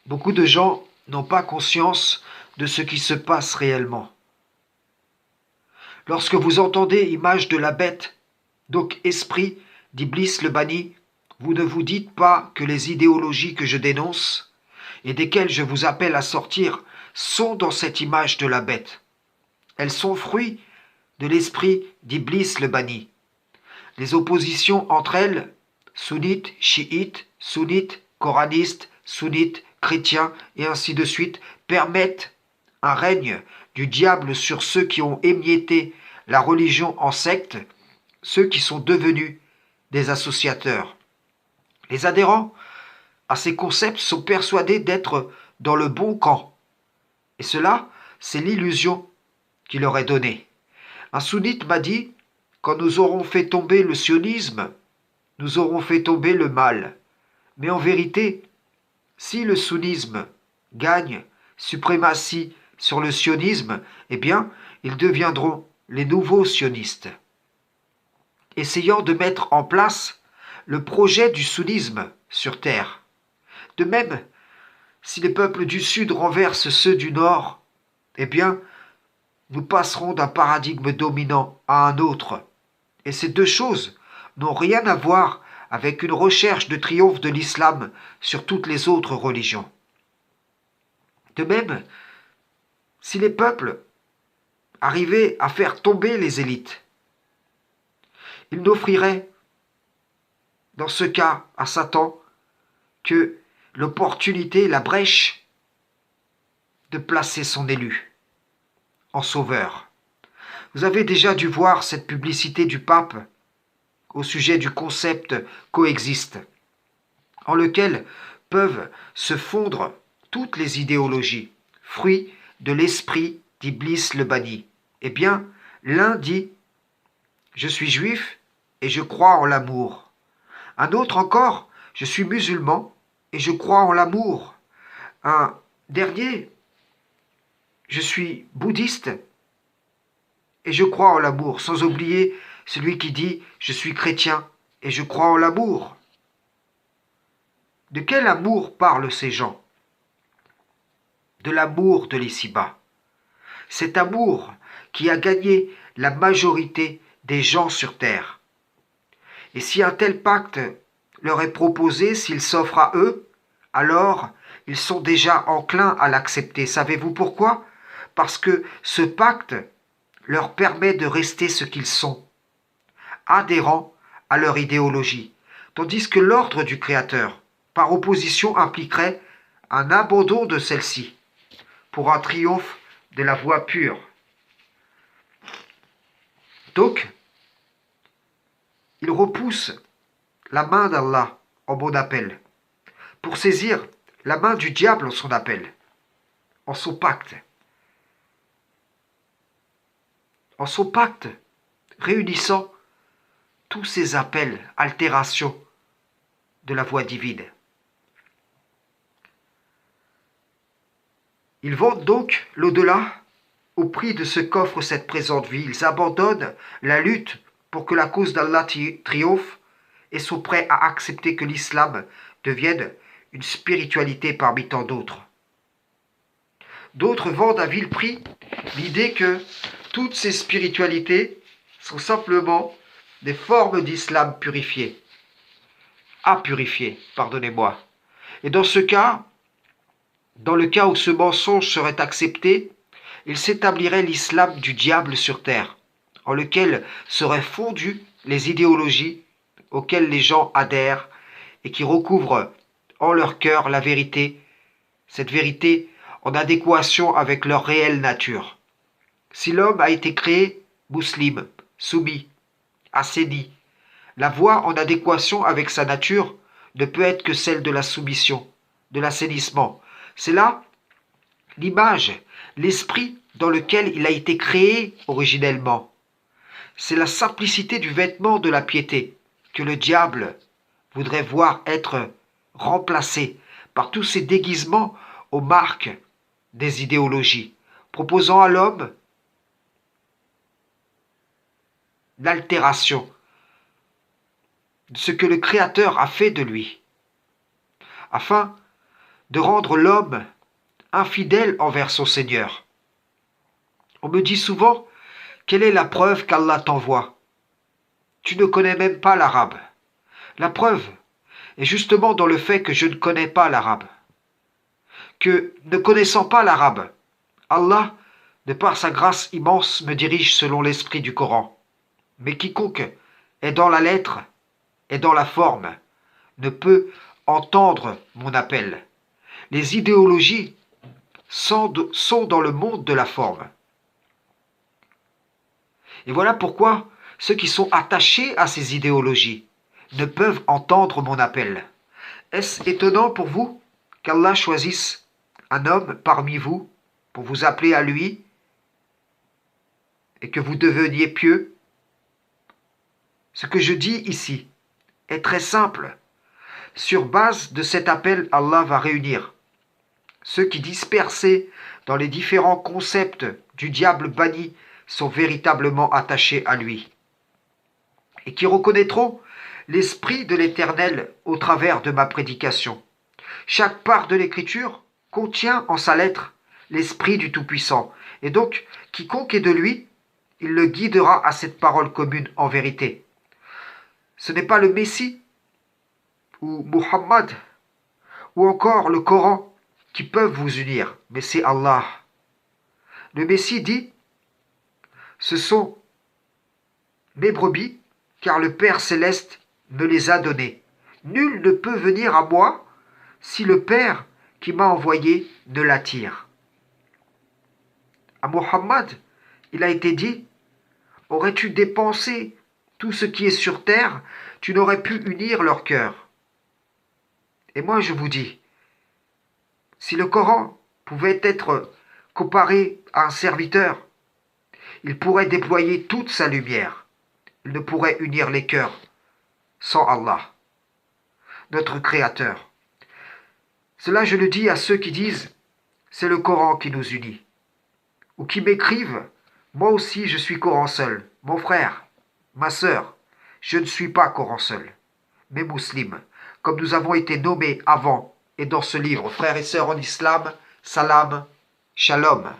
Beaucoup de gens n'ont pas conscience de ce qui se passe réellement. Lorsque vous entendez image de la bête, donc esprit d'Iblis le banni, vous ne vous dites pas que les idéologies que je dénonce et desquelles je vous appelle à sortir sont dans cette image de la bête. Elles sont fruits de l'esprit d'Iblis le banni. Les oppositions entre elles, sunnites, chiites, sunnites, coranistes, sunnites, chrétiens et ainsi de suite, permettent un règne du diable sur ceux qui ont émietté la religion en secte, ceux qui sont devenus des associateurs. Les adhérents à ces concepts sont persuadés d'être dans le bon camp. Et cela, c'est l'illusion qui leur est donnée. Un sunnite m'a dit, quand nous aurons fait tomber le sionisme, nous aurons fait tomber le mal. Mais en vérité, si le sunnisme gagne suprématie sur le sionisme, eh bien, ils deviendront les nouveaux sionistes. Essayant de mettre en place le projet du sunnisme sur terre. De même, si les peuples du Sud renversent ceux du Nord, eh bien, nous passerons d'un paradigme dominant à un autre. Et ces deux choses n'ont rien à voir avec une recherche de triomphe de l'islam sur toutes les autres religions. De même, si les peuples arrivaient à faire tomber les élites, ils n'offriraient, dans ce cas, à Satan, que l'opportunité, la brèche de placer son élu en sauveur. Vous avez déjà dû voir cette publicité du pape au sujet du concept coexiste, en lequel peuvent se fondre toutes les idéologies, fruits de l'esprit d'Iblis le banni. Eh bien, l'un dit « Je suis juif et je crois en l'amour ». Un autre encore « Je suis musulman et je crois en l'amour ». Un dernier « Je suis bouddhiste et je crois en l'amour », sans oublier celui qui dit « Je suis chrétien et je crois en l'amour ». De quel amour parlent ces gens? De l'amour de l'ici-bas. Cet amour qui a gagné la majorité des gens sur terre. Et si un tel pacte leur est proposé, s'il s'offre à eux, alors ils sont déjà enclins à l'accepter. Savez-vous pourquoi? Parce que ce pacte leur permet de rester ce qu'ils sont, adhérents à leur idéologie, tandis que l'ordre du Créateur, par opposition, impliquerait un abandon de celle-ci pour un triomphe de la voie pure. Donc, il repousse la main d'Allah en bon appel, pour saisir la main du diable en son appel, en son pacte. En son pacte, réunissant tous ces appels, altérations de la voie divine. Ils vendent donc l'au-delà au prix de ce qu'offre cette présente vie. Ils abandonnent la lutte pour que la cause d'Allah triomphe et sont prêts à accepter que l'islam devienne une spiritualité parmi tant d'autres. D'autres vendent à vil prix l'idée que toutes ces spiritualités sont simplement des formes d'islam purifiées. Pardonnez-moi. Et dans ce cas, dans le cas où ce mensonge serait accepté, il s'établirait l'islam du diable sur terre, en lequel seraient fondues les idéologies auxquelles les gens adhèrent et qui recouvrent en leur cœur la vérité, cette vérité en adéquation avec leur réelle nature. Si l'homme a été créé musulman, soumis, assaini, la voie en adéquation avec sa nature ne peut être que celle de la soumission, de l'assainissement. C'est là l'image, l'esprit dans lequel il a été créé originellement. C'est la simplicité du vêtement de la piété que le diable voudrait voir être remplacé par tous ces déguisements aux marques des idéologies, proposant à l'homme l'altération de ce que le Créateur a fait de lui, afin de rendre l'homme infidèle envers son Seigneur. On me dit souvent, quelle est la preuve qu'Allah t'envoie? Tu ne connais même pas l'arabe. La preuve est justement dans le fait que je ne connais pas l'arabe. Que, ne connaissant pas l'arabe, Allah, de par sa grâce immense, me dirige selon l'esprit du Coran. Mais quiconque est dans la lettre, est dans la forme, ne peut entendre mon appel. Les idéologies sont dans le monde de la forme. Et voilà pourquoi ceux qui sont attachés à ces idéologies ne peuvent entendre mon appel. Est-ce étonnant pour vous qu'Allah choisisse un homme parmi vous pour vous appeler à lui et que vous deveniez pieux? Ce que je dis ici est très simple. Sur base de cet appel, Allah va réunir ceux qui, dispersés dans les différents concepts du diable banni, sont véritablement attachés à lui et qui reconnaîtront l'Esprit de l'Éternel au travers de ma prédication. Chaque part de l'Écriture contient en sa lettre l'Esprit du Tout-Puissant, et donc quiconque est de lui, il le guidera à cette parole commune en vérité. Ce n'est pas le Messie ou Muhammad ou encore le Coran qui peuvent vous unir, mais c'est Allah. Le Messie dit, ce sont mes brebis, car le Père céleste me les a données. Nul ne peut venir à moi si le Père qui m'a envoyé ne l'attire. À Muhammad, il a été dit, aurais-tu dépensé tout ce qui est sur terre, tu n'aurais pu unir leur cœur. Et moi je vous dis, si le Coran pouvait être comparé à un serviteur, il pourrait déployer toute sa lumière. Il ne pourrait unir les cœurs sans Allah, notre Créateur. Cela je le dis à ceux qui disent, c'est le Coran qui nous unit, ou qui m'écrivent, moi aussi je suis Coran seul, mon frère, ma sœur, je ne suis pas Coran seul, mais musulman, comme nous avons été nommés avant et dans ce livre, frères et sœurs en islam, salam, shalom.